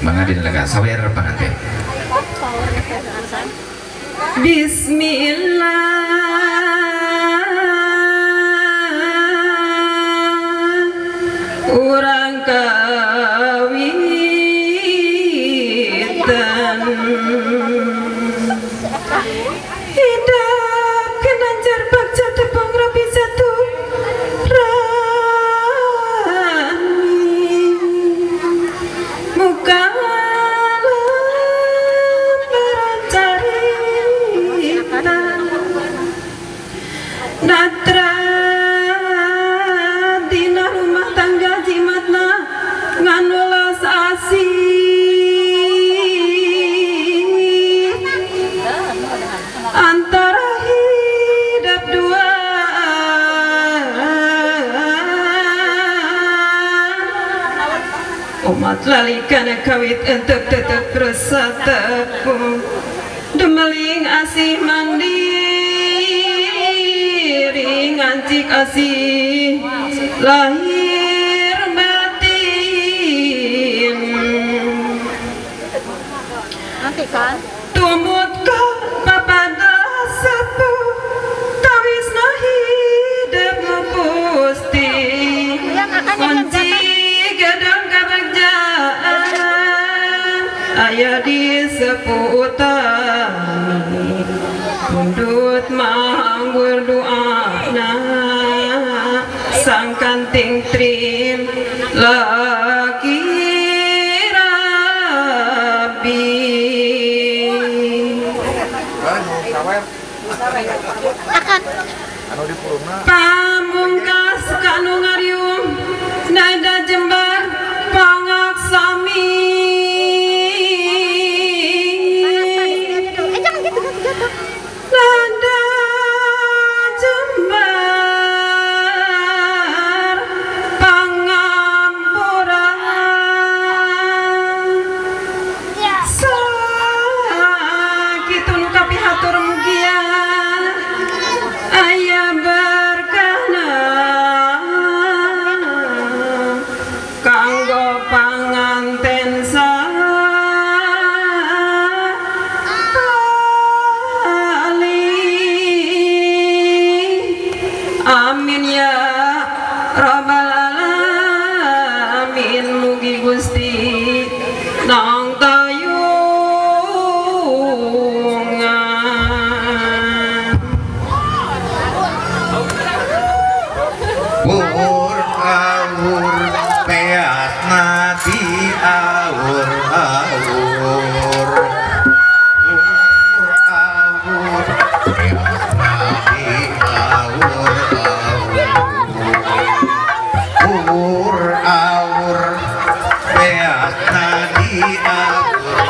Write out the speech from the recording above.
Mangga dilaga sawer panganten. Bismillah urang kawitan hidup kenanjar bakca tepung rapi satu rani muka Natra dina rumah tangga jimatna nganulas asih antara hidup dua umat lalikana kawit untuk tetap bersatu demeling asih mandiri ngancik asih lahir batin nanti kan tumut ka papada satu tawis hidup mupusti kunci gedang kabagjaan ayah di seputar pundut manggur doana sang kanting trim laki rabi pamungkas kanu ngariung nada jembar pangaksami nada jembar pangampura sakitu nu kapihatur mugia aya berkahna kanggo panganten amin ya rabbal alamin mugi Gusti nang tayungan Ur awur peat nadi awur awur awur peat nadi awur awur awur peat nadi awur